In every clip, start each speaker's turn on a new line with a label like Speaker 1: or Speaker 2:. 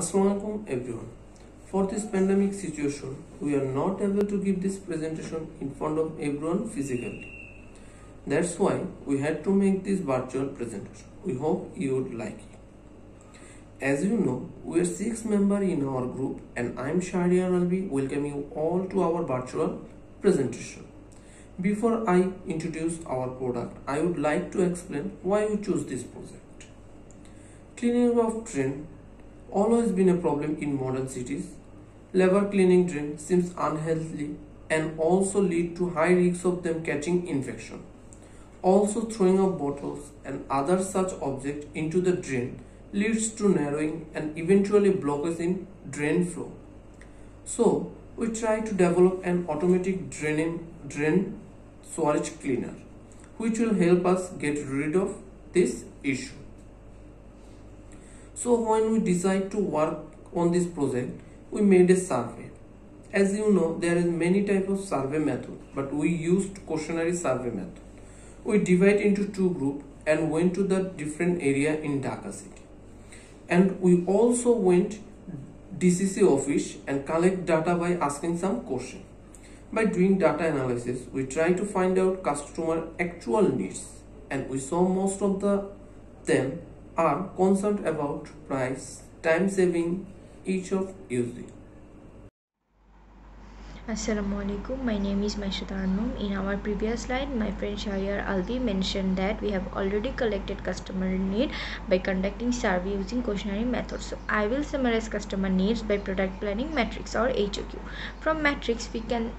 Speaker 1: Assalamualaikum everyone. For this pandemic situation, we are not able to give this presentation in front of everyone physically. That's why we had to make this virtual presentation. We hope you would like it. As you know, we are 6 members in our group and I'm Shahriar Alvi welcoming you all to our virtual presentation. Before I introduce our product, I would like to explain why we choose this project. Cleaning of drain always been a problem in modern cities. Lever cleaning drain seems unhealthy and also lead to high risks of them catching infection. Also, throwing of bottles and other such objects into the drain leads to narrowing and eventually blockage in drain flow. So, we try to develop an automatic drain sewage cleaner, which will help us get rid of this issue. So when we decide to work on this project, we made a survey. As you know, there is many types of survey method, but we used questionnaire survey method. We divide into 2 groups and went to the different area in Dhaka city. And we also went DCC office and collect data by asking some questions. By doing data analysis, we try to find out customer actual needs, and we saw most of them are concerned about price, time saving, each of using.
Speaker 2: Assalamualaikum, my name is Maishat Arnum. In our previous slide, my friend Shahriar Alvi mentioned that we have already collected customer need by conducting survey using questionnaire method. So I will summarize customer needs by product planning matrix or HOQ. From matrix, we can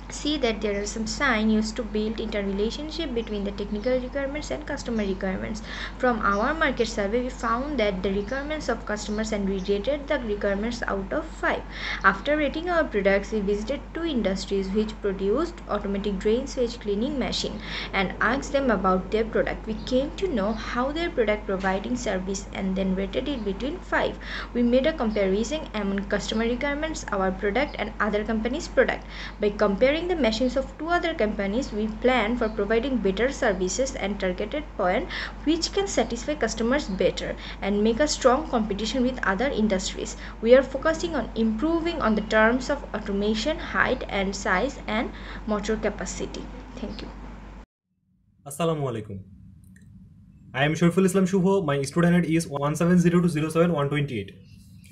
Speaker 2: see that there are some signs used to build interrelationship between the technical requirements and customer requirements. From our market survey, we found that the requirements of customers and we rated the requirements out of 5. After rating our products, we visited 2 industries which produced automatic drain sewage cleaning machine and asked them about their product. We came to know how their product providing service and then rated it between 5. We made a comparison among customer requirements, our product and other companies' product. By comparing the machines of 2 other companies, we plan for providing better services and targeted point which can satisfy customers better and make a strong competition with other industries. We are focusing on improving on the terms of automation, height and size and motor capacity. Thank you.
Speaker 3: Assalamu alaikum. I am Shorful Islam Shubho. My student ID is 170207128.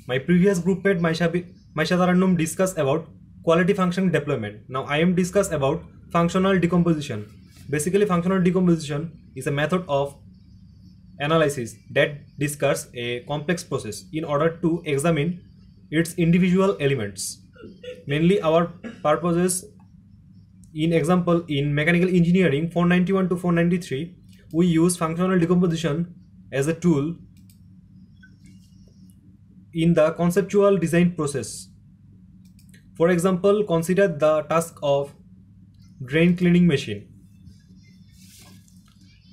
Speaker 3: My previous group mate Maishat Arnum discussed about quality function deployment. Now I am discuss about functional decomposition. Basically, functional decomposition is a method of analysis that discusses a complex process in order to examine its individual elements. Mainly our purposes, in example, in mechanical engineering 491 to 493, we use functional decomposition as a tool in the conceptual design process. For example, consider the task of drain cleaning machine.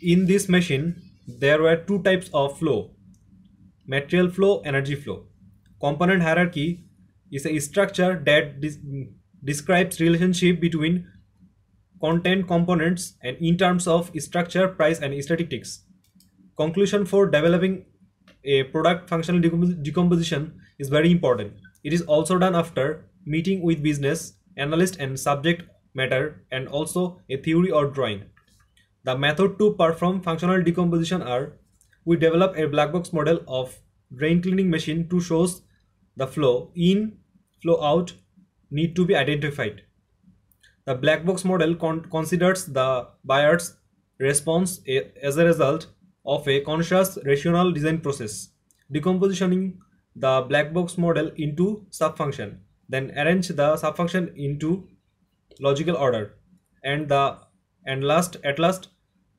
Speaker 3: In this machine, there were 2 types of flow: material flow, energy flow. Component hierarchy is a structure that describes relationship between content components and in terms of structure, price and statistics. Conclusion for developing a product functional decomposition is very important. It is also done after meeting with business analyst and subject matter and also a theory or drawing. The method to perform functional decomposition are: we develop a black box model of drain cleaning machine to show the flow in, flow out need to be identified. The black box model considers the buyer's response as a result of a conscious rational design process. Decompositioning the black box model into subfunction, then arrange the subfunction into logical order, and at last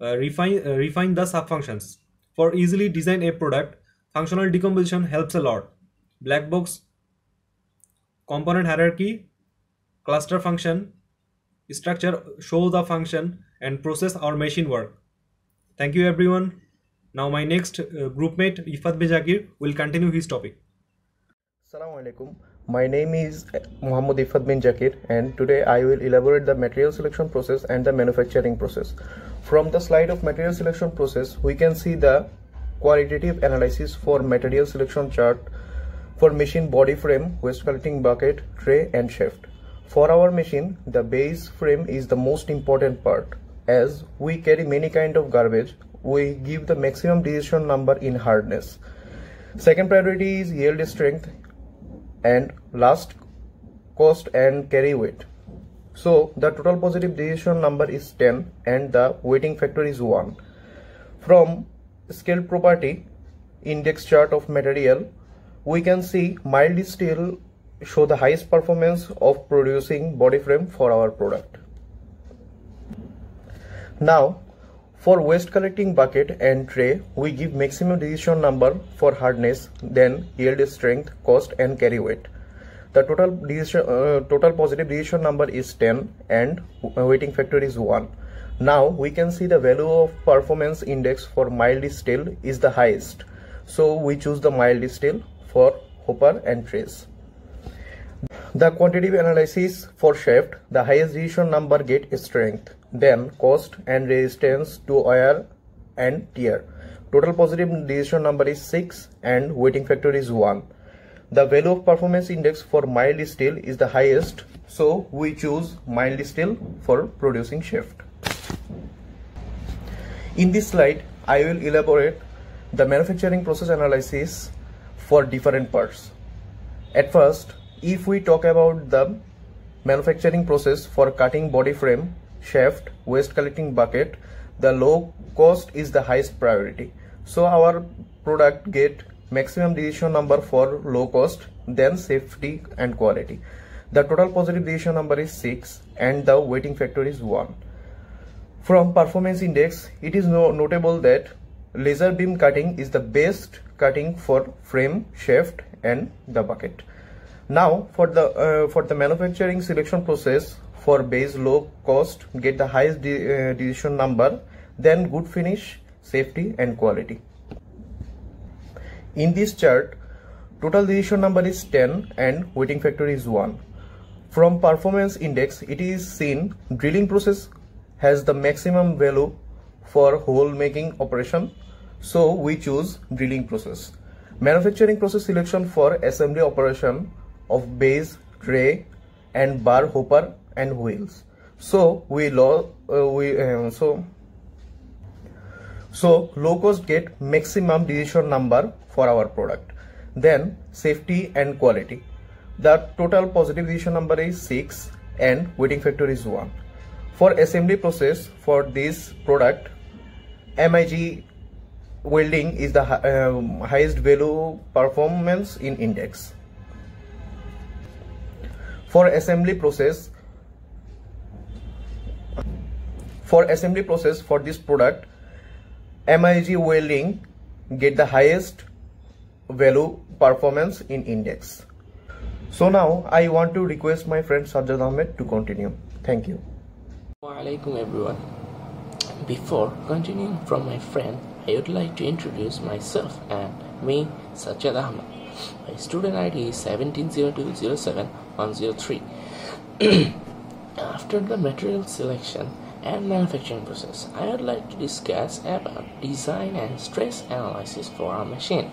Speaker 3: refine the subfunctions. For easily design a product, functional decomposition helps a lot. Black box, component hierarchy, cluster function, structure show the function and process our machine work. Thank you everyone. Now my next groupmate Ifat bin Zakir will continue his topic.
Speaker 4: Assalamu alaikum. My name is Muhammad Ifat bin Zakir and today I will elaborate the material selection process and the manufacturing process. From the slide of material selection process, we can see the qualitative analysis for material selection chart for machine body frame, waste collecting bucket, tray and shaft. For our machine, the base frame is the most important part. As we carry many kind of garbage, we give the maximum decision number in hardness. Second priority is yield strength, and last cost and carry weight. So the total positive decision number is 10 and the weighting factor is 1. From scale property index chart of material, we can see mild steel show the highest performance of producing body frame for our product. Now for waste collecting bucket and tray, we give maximum decision number for hardness, then yield strength, cost and carry weight. The total positive decision number is 10 and weighting factor is 1. Now we can see the value of performance index for mild steel is the highest. So we choose the mild steel for hopper and trays. The quantitative analysis for shaft, the highest decision number get strength, then cost and resistance to wear and tear. Total positive decision number is 6 and weighting factor is 1. The value of performance index for mild steel is the highest, so we choose mild steel for producing shaft. In this slide, I will elaborate the manufacturing process analysis for different parts. At first, if we talk about the manufacturing process for cutting body frame, shaft, waste collecting bucket, the low cost is the highest priority. So our product get maximum decision number for low cost, then safety and quality. The total positive decision number is 6 and the weighting factor is 1. From performance index, it is notable that laser beam cutting is the best cutting for frame, shaft and the bucket. Now for the manufacturing selection process, for base low cost get the highest decision number, then good finish, safety and quality. In this chart, total decision number is 10 and weighting factor is 1. From performance index, it is seen drilling process has the maximum value for hole making operation, so we choose drilling process. Manufacturing process selection for assembly operation of base, tray and bar, hopper and wheels. So low cost get maximum decision number for our product. Then safety and quality. The total positive decision number is 6 and weighting factor is 1. For assembly process for this product, MIG welding is the highest value performance in index. For assembly process for this product, MIG welding get the highest value performance in index. So now I want to request my friend Sajjad Ahmed to continue. Thank you.
Speaker 5: Assalamualaikum everyone. Before continuing from my friend, I would like to introduce myself and me, Sajjad Ahmed. My student ID is 170207103. After the material selection and manufacturing process, I would like to discuss about design and stress analysis for our machine.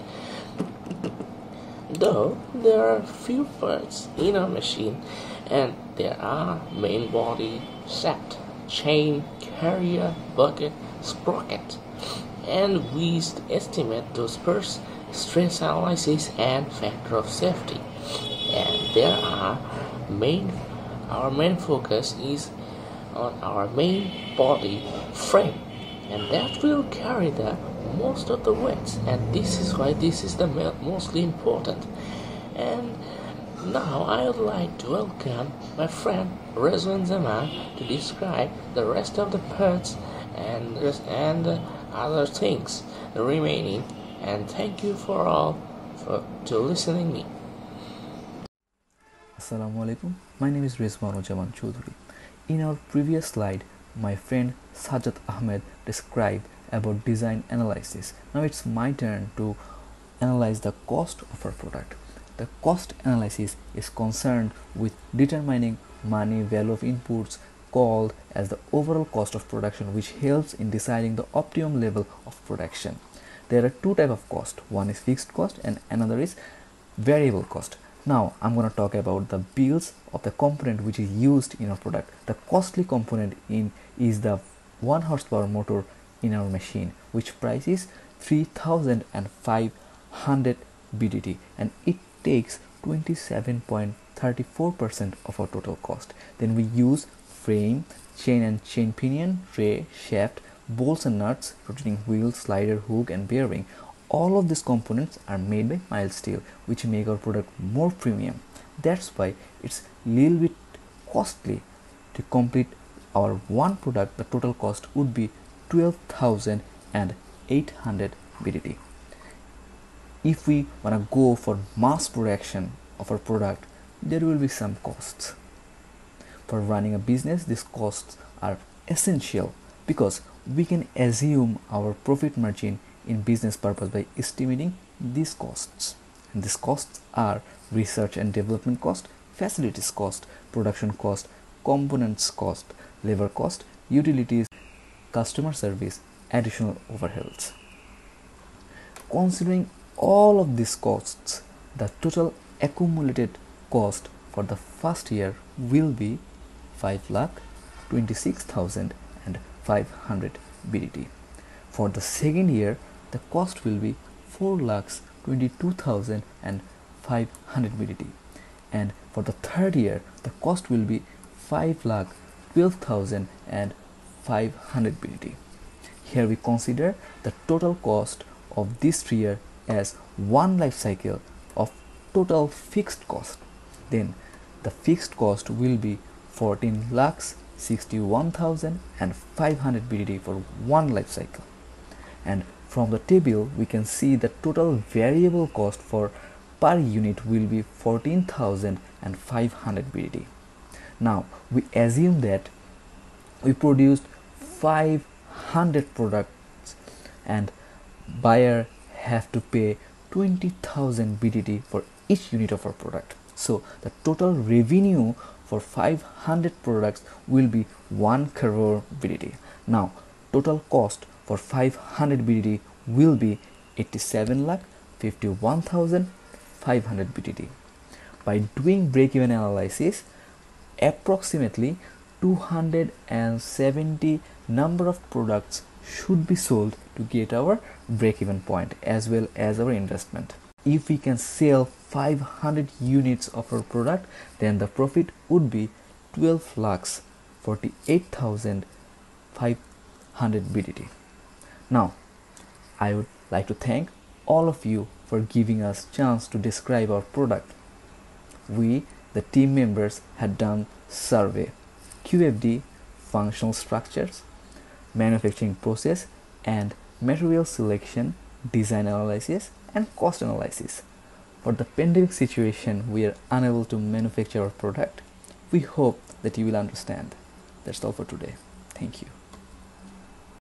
Speaker 5: Though there are few parts in our machine and there are main body, shaft, chain, carrier, bucket, sprocket, and we estimate those parts, stress analysis and factor of safety. And there are our main focus is on our main body frame, and that will carry the most of the weights, and this is why this is the mostly important. And now I would like to welcome my friend Rezwan Zaman to describe the rest of the parts and other things remaining. And thank you for all to listening me.
Speaker 6: Assalamualaikum. My name is Rezwan Zaman Choudhury. In our previous slide, my friend Sajjad Ahmed described about design analysis. Now it's my turn to analyze the cost of our product. The cost analysis is concerned with determining money value of inputs called as the overall cost of production, which helps in deciding the optimum level of production. There are two types of cost. One is fixed cost and another is variable cost. Now I'm going to talk about the bills of the component which is used in our product. The costly component is the 1 horsepower motor in our machine, which price is 3500 BDT, and it takes 27.34% of our total cost. Then we use frame, chain and chain pinion, tray, shaft, bolts and nuts, rotating wheel, slider, hook and bearing. All of these components are made by mild steel, which make our product more premium. That's why it's little bit costly. To complete our one product, the total cost would be 12,800 BDT. If we want to go for mass production of our product, there will be some costs. For running a business, these costs are essential because we can assume our profit margin in business purpose by estimating these costs. And these costs are research and development cost, facilities cost, production cost, components cost, labor cost, utilities, customer service, additional overheads. Considering all of these costs, the total accumulated cost for the first year will be 5,26,500 BDT. For the second year, the cost will be 4,22,500 BDT, and for the third year, the cost will be 5,12,500 BDT. Here we consider the total cost of this 3 years as one life cycle of total fixed cost. Then the fixed cost will be 14,61,500 BDT for one life cycle. And from the table we can see the total variable cost for per unit will be 14,500 BDT. Now we assume that we produced 500 products and buyer have to pay 20,000 BDT for each unit of our product. So the total revenue for 500 products will be 1 crore BDT. Now total cost for 500 BDT will be 87,51,500 BDT. By doing break-even analysis, approximately 270 number of products should be sold to get our break-even point as well as our investment. If we can sell 500 units of our product, then the profit would be 12,48,500 BDT. Now, I would like to thank all of you for giving us chance to describe our product. We, the team members, had done survey, QFD, functional structures, manufacturing process and material selection, design analysis and cost analysis. For the pandemic situation, we are unable to manufacture our product. We hope that you will understand. That's all for today. Thank you.